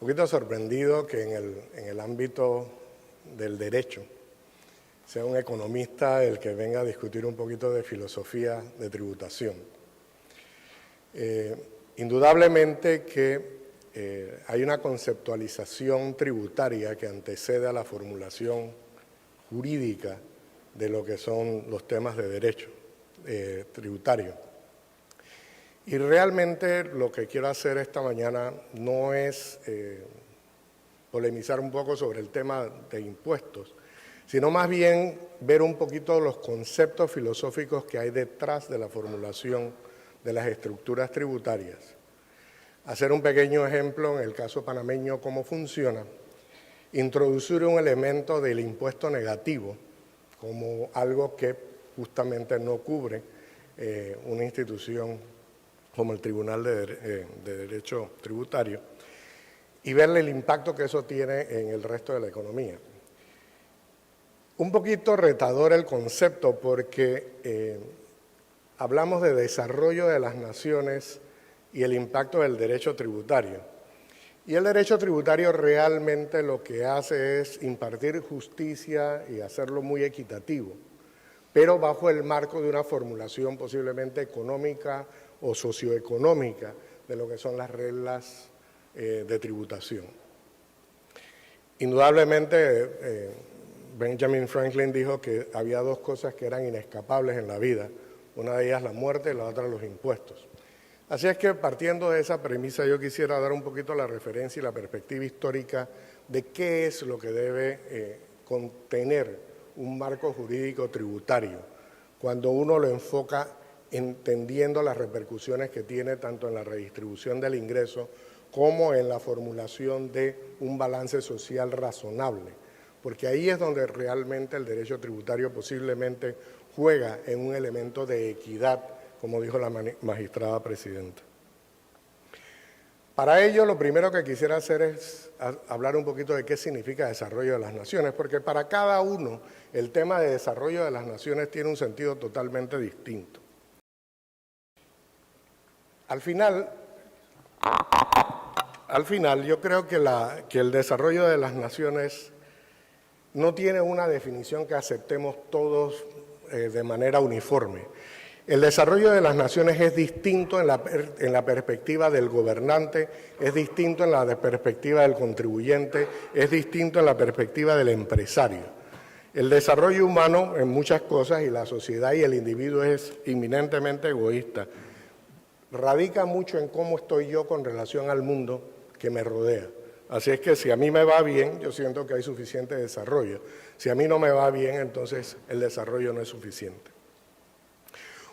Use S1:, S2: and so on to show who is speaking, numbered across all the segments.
S1: poquito sorprendido que en el ámbito del derecho sea un economista el que venga a discutir un poquito de filosofía de tributación. Indudablemente que hay una conceptualización tributaria que antecede a la formulación jurídica de lo que son los temas de derecho tributario. Y realmente lo que quiero hacer esta mañana no es polemizar un poco sobre el tema de impuestos, sino más bien ver un poquito los conceptos filosóficos que hay detrás de la formulación de las estructuras tributarias. Hacer un pequeño ejemplo en el caso panameño, cómo funciona, introducir un elemento del impuesto negativo como algo que justamente no cubre una institución como el Tribunal de Derecho Tributario, y verle el impacto que eso tiene en el resto de la economía. Un poquito retador el concepto porque hablamos de desarrollo de las naciones y el impacto del derecho tributario. Y el derecho tributario realmente lo que hace es impartir justicia y hacerlo muy equitativo, pero bajo el marco de una formulación posiblemente económica o socioeconómica de lo que son las reglas de tributación. Indudablemente, Benjamin Franklin dijo que había dos cosas que eran inescapables en la vida, una de ellas la muerte y la otra los impuestos. Así es que partiendo de esa premisa yo quisiera dar un poquito la referencia y la perspectiva histórica de qué es lo que debe contener un marco jurídico tributario cuando uno lo enfoca entendiendo las repercusiones que tiene tanto en la redistribución del ingreso como en la formulación de un balance social razonable, porque ahí es donde realmente el derecho tributario posiblemente juega en un elemento de equidad, como dijo la magistrada presidenta. Para ello, lo primero que quisiera hacer es hablar un poquito de qué significa desarrollo de las naciones, porque para cada uno el tema de desarrollo de las naciones tiene un sentido totalmente distinto. Al final yo creo que el desarrollo de las naciones no tiene una definición que aceptemos todos de manera uniforme. El desarrollo de las naciones es distinto en la perspectiva del gobernante, es distinto en la perspectiva del contribuyente, es distinto en la perspectiva del empresario. El desarrollo humano en muchas cosas y la sociedad y el individuo es inminentemente egoísta. Radica mucho en cómo estoy yo con relación al mundo que me rodea. Así es que si a mí me va bien, yo siento que hay suficiente desarrollo. Si a mí no me va bien, entonces el desarrollo no es suficiente.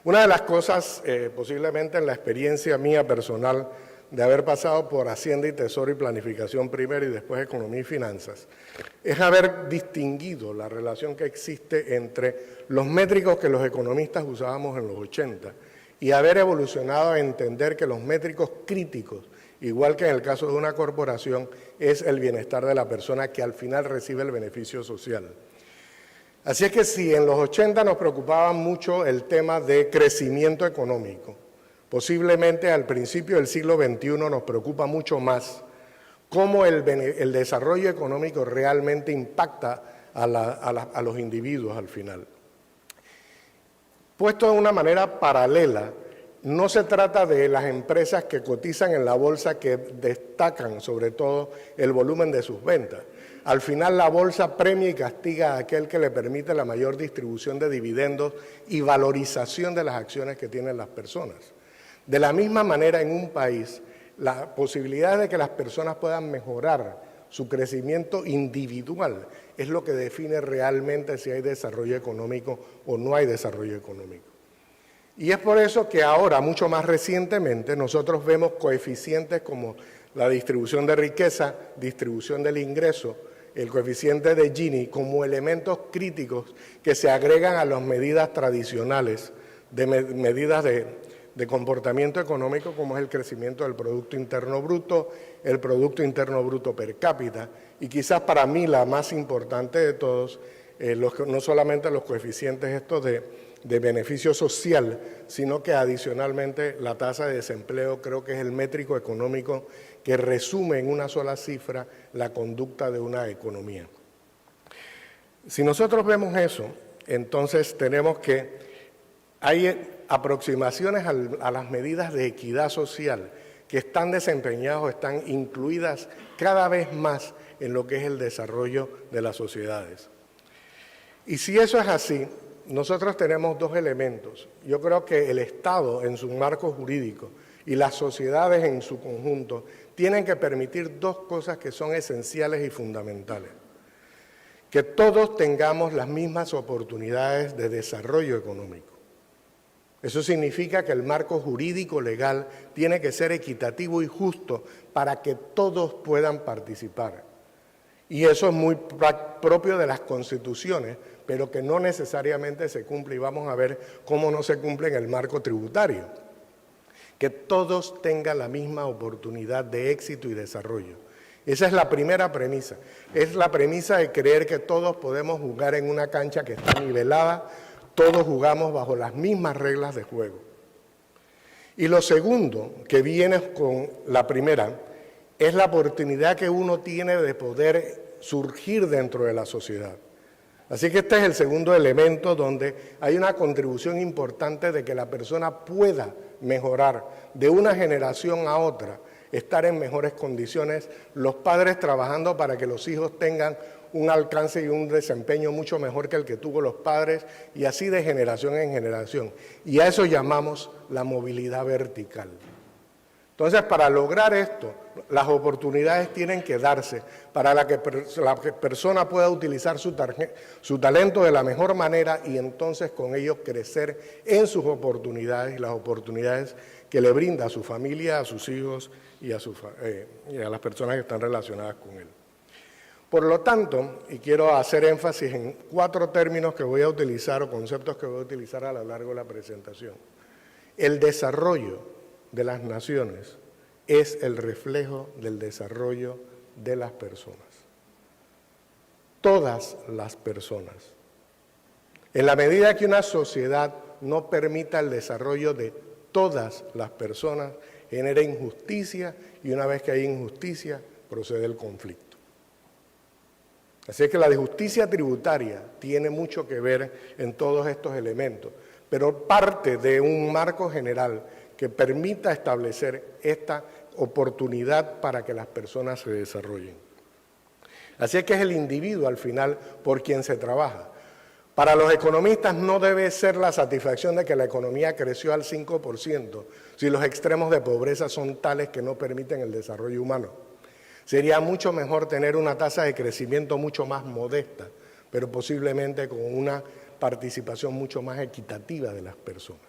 S1: Una de las cosas, posiblemente en la experiencia mía personal, de haber pasado por Hacienda y Tesoro y Planificación primero y después Economía y Finanzas, es haber distinguido la relación que existe entre los métricos que los economistas usábamos en los 80 y haber evolucionado a entender que los métricos críticos, igual que en el caso de una corporación, es el bienestar de la persona que al final recibe el beneficio social. Así es que si en los 80 nos preocupaba mucho el tema de crecimiento económico, posiblemente al principio del siglo XXI nos preocupa mucho más cómo el desarrollo económico realmente impacta a los individuos al final. Puesto de una manera paralela, no se trata de las empresas que cotizan en la bolsa que destacan sobre todo el volumen de sus ventas. Al final la bolsa premia y castiga a aquel que le permite la mayor distribución de dividendos y valorización de las acciones que tienen las personas. De la misma manera en un país, la posibilidad de que las personas puedan mejorar su crecimiento individual es lo que define realmente si hay desarrollo económico o no hay desarrollo económico. Y es por eso que ahora, mucho más recientemente, nosotros vemos coeficientes como la distribución de riqueza, distribución del ingreso, el coeficiente de Gini como elementos críticos que se agregan a las medidas tradicionales, medidas de comportamiento económico como es el crecimiento del Producto Interno Bruto, el Producto Interno Bruto per cápita y quizás para mí la más importante de todos, no solamente los coeficientes estos de beneficio social, sino que adicionalmente la tasa de desempleo creo que es el métrico económico que resume en una sola cifra la conducta de una economía. Si nosotros vemos eso, entonces tenemos que hay aproximaciones a las medidas de equidad social que están desempeñadas o están incluidas cada vez más en lo que es el desarrollo de las sociedades. Y si eso es así, nosotros tenemos dos elementos. Yo creo que el Estado en su marco jurídico y las sociedades en su conjunto tienen que permitir dos cosas que son esenciales y fundamentales. Que todos tengamos las mismas oportunidades de desarrollo económico. Eso significa que el marco jurídico legal tiene que ser equitativo y justo para que todos puedan participar. Y eso es muy propio de las constituciones, pero que no necesariamente se cumple, y vamos a ver cómo no se cumple en el marco tributario. Que todos tengan la misma oportunidad de éxito y desarrollo. Esa es la primera premisa. Es la premisa de creer que todos podemos jugar en una cancha que está nivelada, todos jugamos bajo las mismas reglas de juego. Y lo segundo, que viene con la primera, es la oportunidad que uno tiene de poder surgir dentro de la sociedad. Así que este es el segundo elemento donde hay una contribución importante de que la persona pueda mejorar de una generación a otra, estar en mejores condiciones, los padres trabajando para que los hijos tengan un alcance y un desempeño mucho mejor que el que tuvo los padres, y así de generación en generación. Y a eso llamamos la movilidad vertical. Entonces, para lograr esto, las oportunidades tienen que darse para que la persona pueda utilizar su talento de la mejor manera y entonces con ello crecer en sus oportunidades y las oportunidades que le brinda a su familia, a sus hijos y a las personas que están relacionadas con él. Por lo tanto, y quiero hacer énfasis en 4 términos que voy a utilizar o conceptos que voy a utilizar a lo largo de la presentación. El desarrollo de las naciones es el reflejo del desarrollo de las personas. Todas las personas. En la medida que una sociedad no permita el desarrollo de todas las personas, genera injusticia y una vez que hay injusticia, procede el conflicto. Así que la justicia tributaria tiene mucho que ver en todos estos elementos, pero parte de un marco general que permita establecer esta oportunidad para que las personas se desarrollen. Así que es el individuo al final por quien se trabaja. Para los economistas no debe ser la satisfacción de que la economía creció al 5% si los extremos de pobreza son tales que no permiten el desarrollo humano. Sería mucho mejor tener una tasa de crecimiento mucho más modesta, pero posiblemente con una participación mucho más equitativa de las personas.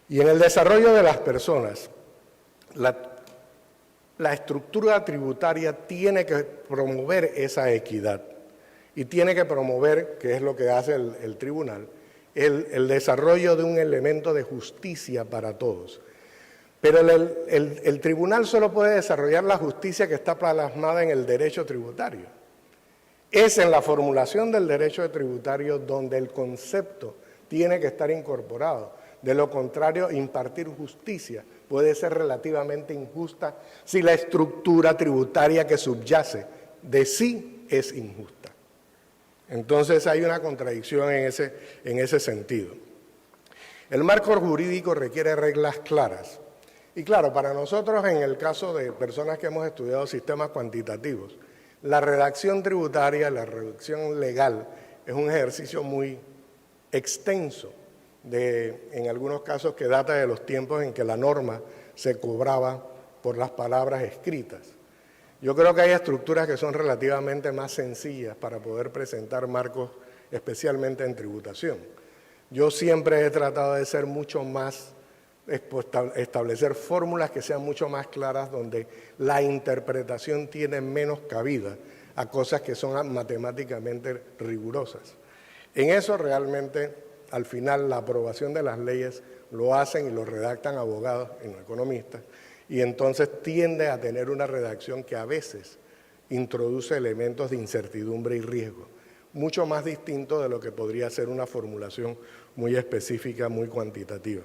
S1: Y en el desarrollo de las personas, la estructura tributaria tiene que promover esa equidad y tiene que promover, que es lo que hace el tribunal, el desarrollo de un elemento de justicia para todos. Pero el tribunal solo puede desarrollar la justicia que está plasmada en el derecho tributario. Es en la formulación del derecho tributario donde el concepto tiene que estar incorporado. De lo contrario, impartir justicia puede ser relativamente injusta si la estructura tributaria que subyace de sí es injusta. Entonces hay una contradicción en ese sentido. El marco jurídico requiere reglas claras. Y claro, para nosotros en el caso de personas que hemos estudiado sistemas cuantitativos, la redacción tributaria, la redacción legal es un ejercicio muy extenso, en algunos casos que data de los tiempos en que la norma se cobraba por las palabras escritas. Yo creo que hay estructuras que son relativamente más sencillas para poder presentar marcos, especialmente en tributación. Yo siempre he tratado de ser mucho más, establecer fórmulas que sean mucho más claras, donde la interpretación tiene menos cabida a cosas que son matemáticamente rigurosas. En eso realmente, al final, la aprobación de las leyes lo hacen y lo redactan abogados y no economistas, y entonces tiende a tener una redacción que a veces introduce elementos de incertidumbre y riesgo, mucho más distinto de lo que podría ser una formulación muy específica, muy cuantitativa.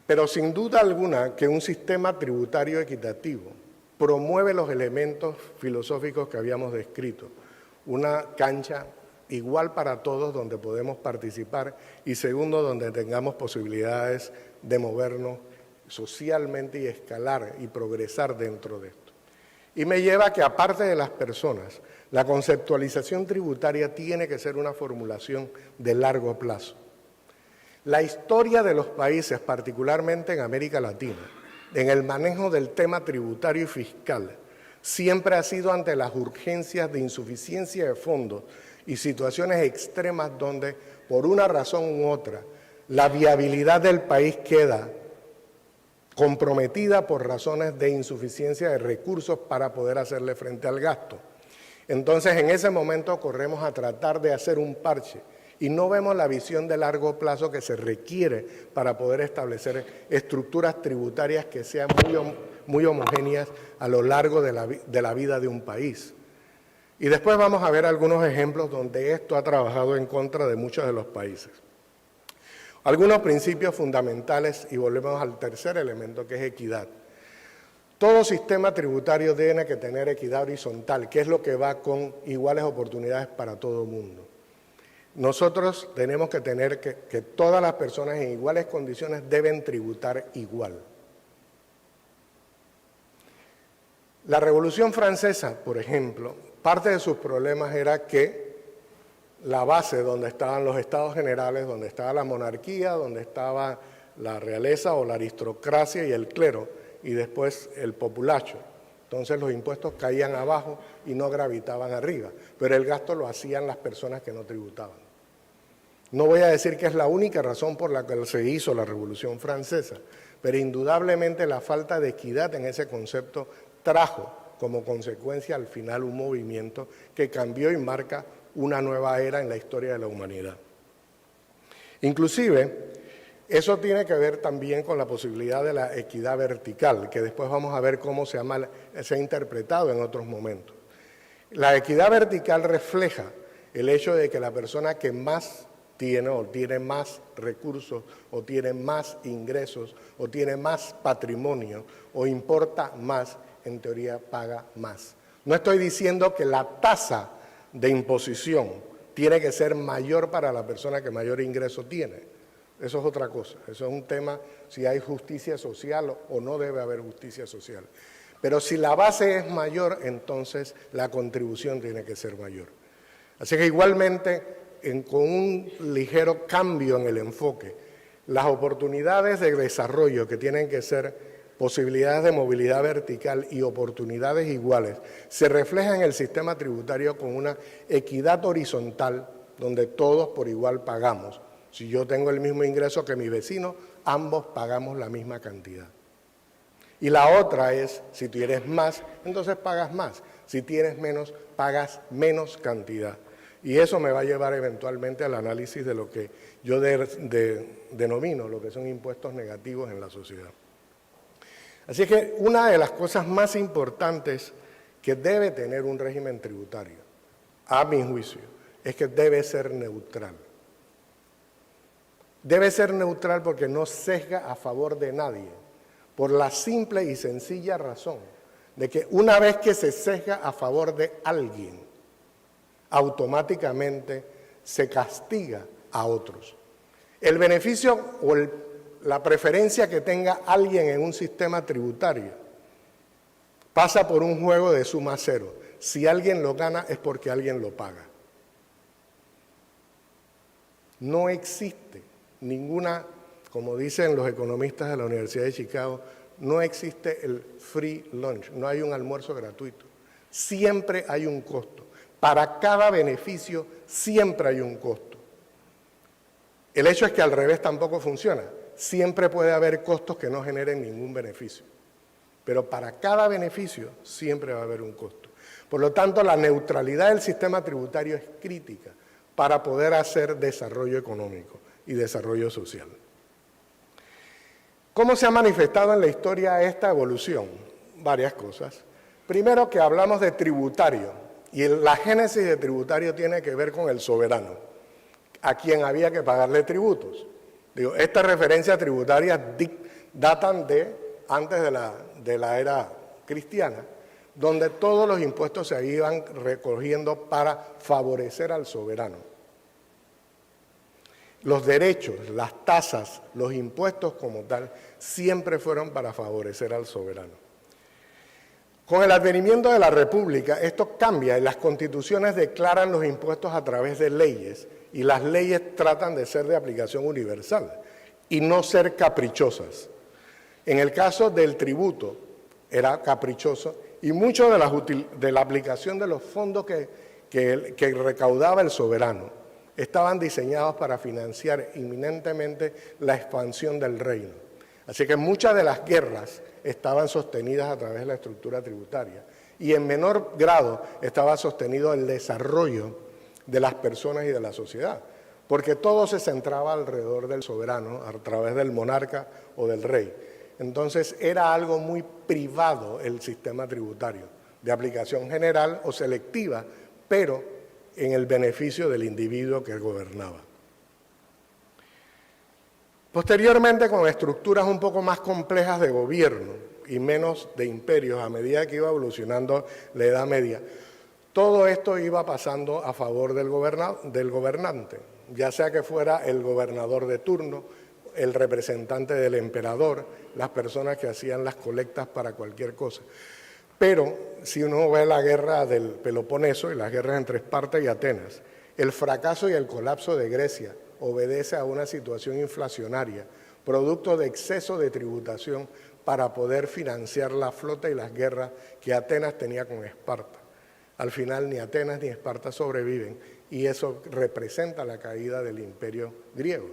S1: Pero sin duda alguna que un sistema tributario equitativo promueve los elementos filosóficos que habíamos descrito. Una cancha igual para todos donde podemos participar y segundo, donde tengamos posibilidades de movernos socialmente y escalar y progresar dentro de esto. Y me lleva a que aparte de las personas, la conceptualización tributaria tiene que ser una formulación de largo plazo. La historia de los países, particularmente en América Latina, en el manejo del tema tributario y fiscal, siempre ha sido ante las urgencias de insuficiencia de fondos y situaciones extremas donde, por una razón u otra, la viabilidad del país queda comprometida por razones de insuficiencia de recursos para poder hacerle frente al gasto. Entonces, en ese momento corremos a tratar de hacer un parche y no vemos la visión de largo plazo que se requiere para poder establecer estructuras tributarias que sean muy homogéneas a lo largo de la vida de un país. Y después vamos a ver algunos ejemplos donde esto ha trabajado en contra de muchos de los países. Algunos principios fundamentales, y volvemos al tercer elemento, que es equidad. Todo sistema tributario tiene que tener equidad horizontal, que es lo que va con iguales oportunidades para todo el mundo. Nosotros tenemos que tener que todas las personas en iguales condiciones deben tributar igual. La Revolución Francesa, por ejemplo, parte de sus problemas era que la base donde estaban los estados generales, donde estaba la monarquía, donde estaba la realeza o la aristocracia y el clero, y después el populacho. Entonces los impuestos caían abajo y no gravitaban arriba, pero el gasto lo hacían las personas que no tributaban. No voy a decir que es la única razón por la que se hizo la Revolución Francesa, pero indudablemente la falta de equidad en ese concepto trajo como consecuencia al final un movimiento que cambió y marca una nueva era en la historia de la humanidad. Inclusive, eso tiene que ver también con la posibilidad de la equidad vertical, que después vamos a ver cómo se ha interpretado en otros momentos. La equidad vertical refleja el hecho de que la persona que más tiene o tiene más recursos o tiene más ingresos o tiene más patrimonio o importa más, en teoría paga más. No estoy diciendo que la tasa de imposición tiene que ser mayor para la persona que mayor ingreso tiene. Eso es otra cosa, eso es un tema si hay justicia social o no debe haber justicia social. Pero si la base es mayor, entonces la contribución tiene que ser mayor. Así que igualmente, con un ligero cambio en el enfoque, las oportunidades de desarrollo que tienen que ser posibilidades de movilidad vertical y oportunidades iguales, se reflejan en el sistema tributario con una equidad horizontal donde todos por igual pagamos. Si yo tengo el mismo ingreso que mi vecino, ambos pagamos la misma cantidad. Y la otra es, si tienes más, entonces pagas más. Si tienes menos, pagas menos cantidad. Y eso me va a llevar eventualmente al análisis de lo que yo denomino lo que son impuestos negativos en la sociedad. Así que una de las cosas más importantes que debe tener un régimen tributario, a mi juicio, es que debe ser neutral. Debe ser neutral porque no sesga a favor de nadie, por la simple y sencilla razón de que una vez que se sesga a favor de alguien, automáticamente se castiga a otros. El beneficio o la preferencia que tenga alguien en un sistema tributario pasa por un juego de suma cero. Si alguien lo gana es porque alguien lo paga. No existe ninguna, como dicen los economistas de la Universidad de Chicago, no existe el free lunch, no hay un almuerzo gratuito. Siempre hay un costo. Para cada beneficio siempre hay un costo. El hecho es que al revés tampoco funciona. Siempre puede haber costos que no generen ningún beneficio. Pero para cada beneficio siempre va a haber un costo. Por lo tanto, la neutralidad del sistema tributario es crítica para poder hacer desarrollo económico y desarrollo social. ¿Cómo se ha manifestado en la historia esta evolución? Varias cosas. Primero, que hablamos de tributario, y la génesis de tributario tiene que ver con el soberano, a quien había que pagarle tributos. Esta referencia tributaria datan de antes de la era cristiana, donde todos los impuestos se iban recogiendo para favorecer al soberano. Los derechos, las tasas, los impuestos como tal, siempre fueron para favorecer al soberano. Con el advenimiento de la República, esto cambia y las constituciones declaran los impuestos a través de leyes y las leyes tratan de ser de aplicación universal y no ser caprichosas. En el caso del tributo era caprichoso y mucho de la aplicación de los fondos que recaudaba el soberano estaban diseñados para financiar inminentemente la expansión del reino. Así que muchas de las guerras estaban sostenidas a través de la estructura tributaria y en menor grado estaba sostenido el desarrollo de las personas y de la sociedad, porque todo se centraba alrededor del soberano, a través del monarca o del rey. Entonces era algo muy privado el sistema tributario, de aplicación general o selectiva, pero en el beneficio del individuo que gobernaba. Posteriormente, con estructuras un poco más complejas de gobierno y menos de imperios, a medida que iba evolucionando la Edad Media, todo esto iba pasando a favor del gobernante, ya sea que fuera el gobernador de turno, el representante del emperador, las personas que hacían las colectas para cualquier cosa. Pero si uno ve la guerra del Peloponeso y las guerras entre Esparta y Atenas, el fracaso y el colapso de Grecia obedece a una situación inflacionaria, producto de exceso de tributación para poder financiar la flota y las guerras que Atenas tenía con Esparta. Al final ni Atenas ni Esparta sobreviven y eso representa la caída del imperio griego.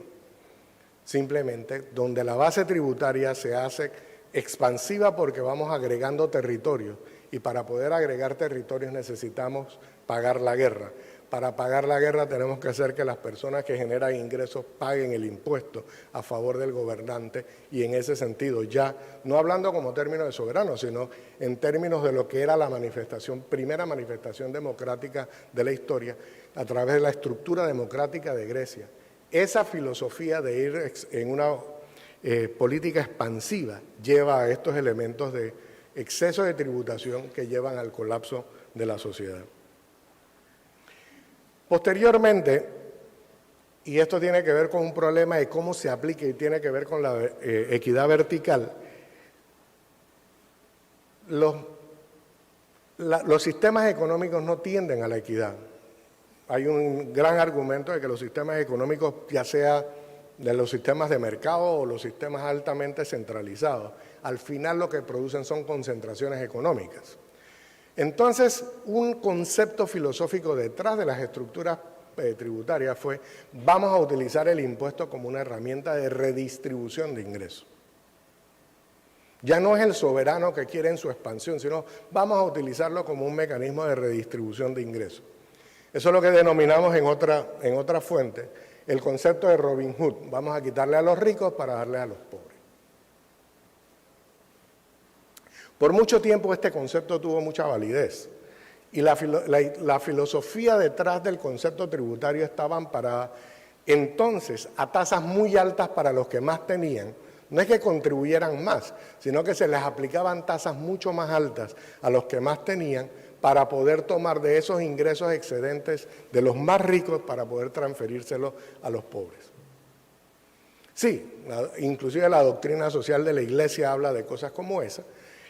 S1: Simplemente donde la base tributaria se hace expansiva porque vamos agregando territorios y para poder agregar territorios necesitamos pagar la guerra. Para pagar la guerra tenemos que hacer que las personas que generan ingresos paguen el impuesto a favor del gobernante y en ese sentido ya, no hablando como término de soberano, sino en términos de lo que era la primera manifestación democrática de la historia a través de la estructura democrática de Grecia. Esa filosofía de ir en una política expansiva lleva a estos elementos de exceso de tributación que llevan al colapso de la sociedad. Posteriormente, y esto tiene que ver con un problema de cómo se aplica y tiene que ver con la equidad vertical, los sistemas económicos no tienden a la equidad. Hay un gran argumento de que los sistemas económicos, ya sea de los sistemas de mercado o los sistemas altamente centralizados, al final lo que producen son concentraciones económicas. Entonces, un concepto filosófico detrás de las estructuras tributarias fue: vamos a utilizar el impuesto como una herramienta de redistribución de ingresos. Ya no es el soberano que quiere en su expansión, sino vamos a utilizarlo como un mecanismo de redistribución de ingresos. Eso es lo que denominamos en otra fuente el concepto de Robin Hood. Vamos a quitarle a los ricos para darle a los pobres. Por mucho tiempo este concepto tuvo mucha validez y la filosofía detrás del concepto tributario estaba amparada entonces a tasas muy altas para los que más tenían. No es que contribuyeran más, sino que se les aplicaban tasas mucho más altas a los que más tenían para poder tomar de esos ingresos excedentes de los más ricos para poder transferírselos a los pobres. Sí, inclusive la doctrina social de la Iglesia habla de cosas como esa,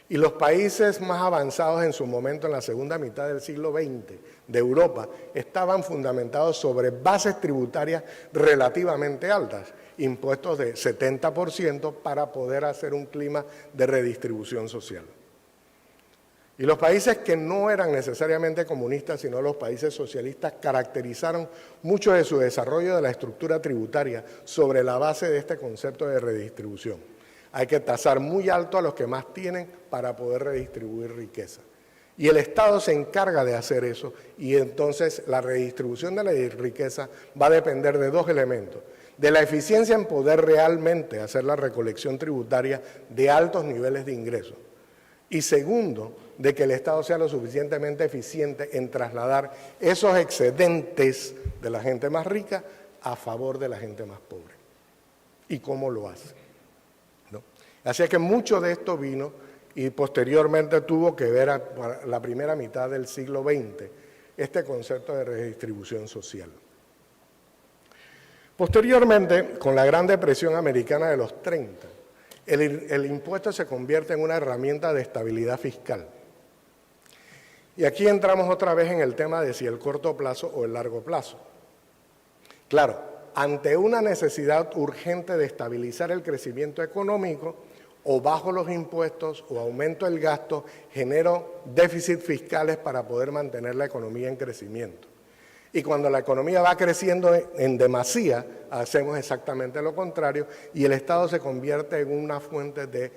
S1: y los países más avanzados en su momento, en la segunda mitad del siglo XX de Europa, estaban fundamentados sobre bases tributarias relativamente altas, impuestos de 70% para poder hacer un clima de redistribución social. Y los países que no eran necesariamente comunistas, sino los países socialistas, caracterizaron mucho de su desarrollo de la estructura tributaria sobre la base de este concepto de redistribución. Hay que tasar muy alto a los que más tienen para poder redistribuir riqueza. Y el Estado se encarga de hacer eso, y entonces la redistribución de la riqueza va a depender de dos elementos: de la eficiencia en poder realmente hacer la recolección tributaria de altos niveles de ingresos, y segundo, de que el Estado sea lo suficientemente eficiente en trasladar esos excedentes de la gente más rica a favor de la gente más pobre. ¿Y cómo lo hace? ¿No? Así que mucho de esto vino y posteriormente tuvo que ver a la primera mitad del siglo XX este concepto de redistribución social. Posteriormente, con la Gran Depresión Americana de los 30, el impuesto se convierte en una herramienta de estabilidad fiscal. Y aquí entramos otra vez en el tema de si el corto plazo o el largo plazo. Claro, ante una necesidad urgente de estabilizar el crecimiento económico, o bajo los impuestos o aumento el gasto, genero déficits fiscales para poder mantener la economía en crecimiento. Y cuando la economía va creciendo en demasía, hacemos exactamente lo contrario y el Estado se convierte en una fuente de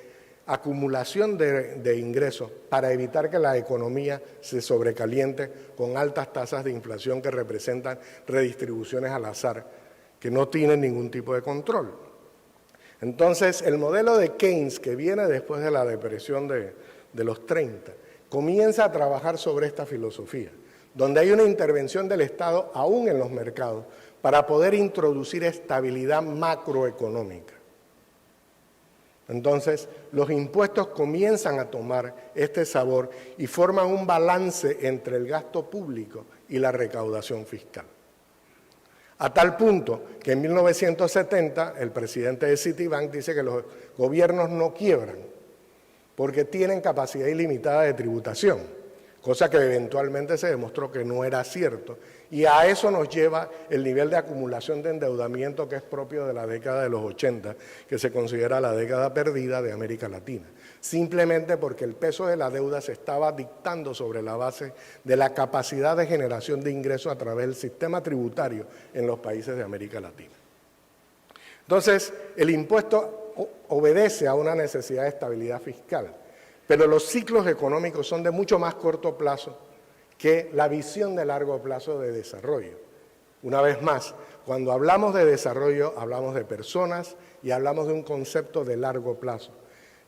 S1: acumulación de ingresos para evitar que la economía se sobrecaliente con altas tasas de inflación que representan redistribuciones al azar, que no tienen ningún tipo de control. Entonces, el modelo de Keynes, que viene después de la depresión de los 30, comienza a trabajar sobre esta filosofía, donde hay una intervención del Estado aún en los mercados para poder introducir estabilidad macroeconómica. Entonces, los impuestos comienzan a tomar este sabor y forman un balance entre el gasto público y la recaudación fiscal. A tal punto que en 1970 el presidente de Citibank dice que los gobiernos no quiebran porque tienen capacidad ilimitada de tributación, cosa que eventualmente se demostró que no era cierto. Y a eso nos lleva el nivel de acumulación de endeudamiento que es propio de la década de los 80, que se considera la década perdida de América Latina. Simplemente porque el peso de la deuda se estaba dictando sobre la base de la capacidad de generación de ingresos a través del sistema tributario en los países de América Latina. Entonces, el impuesto obedece a una necesidad de estabilidad fiscal, pero los ciclos económicos son de mucho más corto plazo que la visión de largo plazo de desarrollo. Una vez más, cuando hablamos de desarrollo, hablamos de personas y hablamos de un concepto de largo plazo.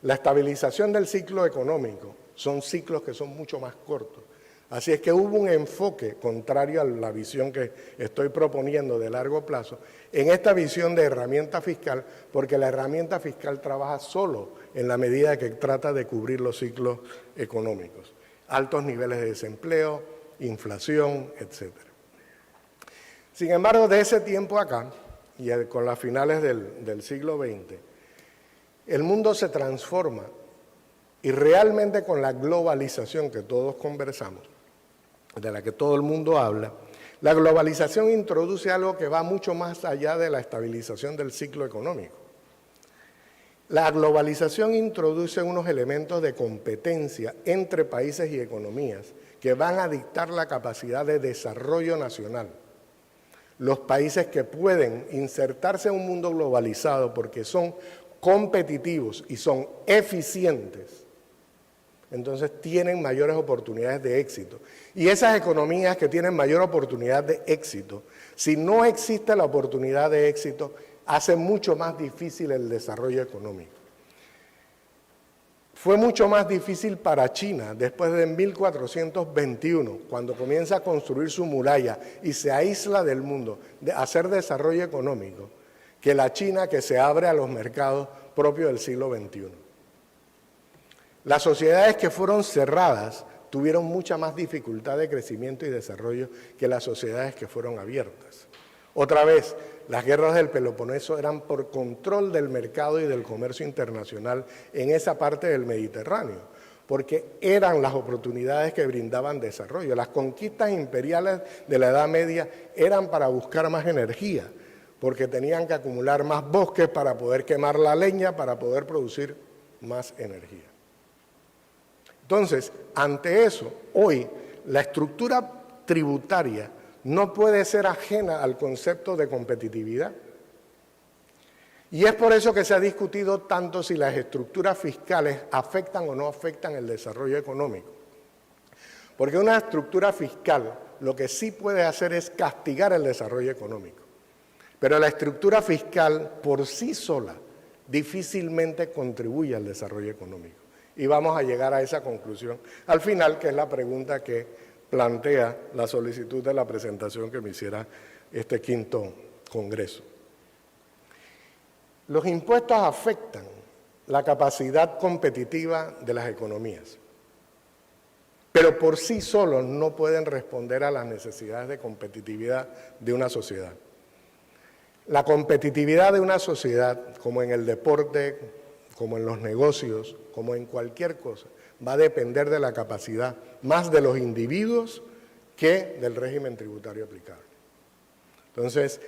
S1: La estabilización del ciclo económico son ciclos que son mucho más cortos. Así es que hubo un enfoque contrario a la visión que estoy proponiendo de largo plazo en esta visión de herramienta fiscal, porque la herramienta fiscal trabaja solo en la medida que trata de cubrir los ciclos económicos. Altos niveles de desempleo, inflación, etc. Sin embargo, de ese tiempo acá, y con las finales del siglo XX, el mundo se transforma y realmente con la globalización que todos conversamos, de la que todo el mundo habla, la globalización introduce algo que va mucho más allá de la estabilización del ciclo económico. La globalización introduce unos elementos de competencia entre países y economías que van a dictar la capacidad de desarrollo nacional. Los países que pueden insertarse en un mundo globalizado porque son competitivos y son eficientes, entonces tienen mayores oportunidades de éxito. Y esas economías que tienen mayor oportunidad de éxito, si no existe la oportunidad de éxito, hace mucho más difícil el desarrollo económico. Fue mucho más difícil para China después de 1421, cuando comienza a construir su muralla y se aísla del mundo, de hacer desarrollo económico, que la China que se abre a los mercados propios del siglo XXI. Las sociedades que fueron cerradas tuvieron mucha más dificultad de crecimiento y desarrollo que las sociedades que fueron abiertas. Otra vez, las guerras del Peloponeso eran por control del mercado y del comercio internacional en esa parte del Mediterráneo, porque eran las oportunidades que brindaban desarrollo. Las conquistas imperiales de la Edad Media eran para buscar más energía, porque tenían que acumular más bosques para poder quemar la leña, para poder producir más energía. Entonces, ante eso, hoy la estructura tributaria no puede ser ajena al concepto de competitividad. Y es por eso que se ha discutido tanto si las estructuras fiscales afectan o no afectan el desarrollo económico. Porque una estructura fiscal lo que sí puede hacer es castigar el desarrollo económico. Pero la estructura fiscal por sí sola difícilmente contribuye al desarrollo económico. Y vamos a llegar a esa conclusión al final, que es la pregunta que plantea la solicitud de la presentación que me hiciera este quinto congreso. Los impuestos afectan la capacidad competitiva de las economías, pero por sí solos no pueden responder a las necesidades de competitividad de una sociedad. La competitividad de una sociedad, como en el deporte, como en los negocios, como en cualquier cosa, va a depender de la capacidad más de los individuos que del régimen tributario aplicable. Entonces,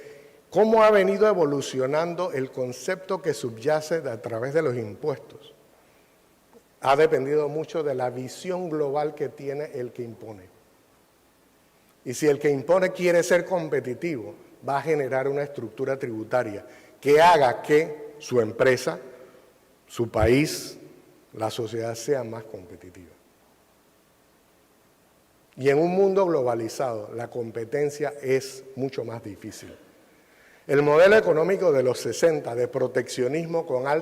S1: ¿cómo ha venido evolucionando el concepto que subyace a través de los impuestos? Ha dependido mucho de la visión global que tiene el que impone. Y si el que impone quiere ser competitivo, va a generar una estructura tributaria que haga que su empresa, su país, la sociedad sea más competitiva. Y en un mundo globalizado, la competencia es mucho más difícil. El modelo económico de los 60, de proteccionismo con alta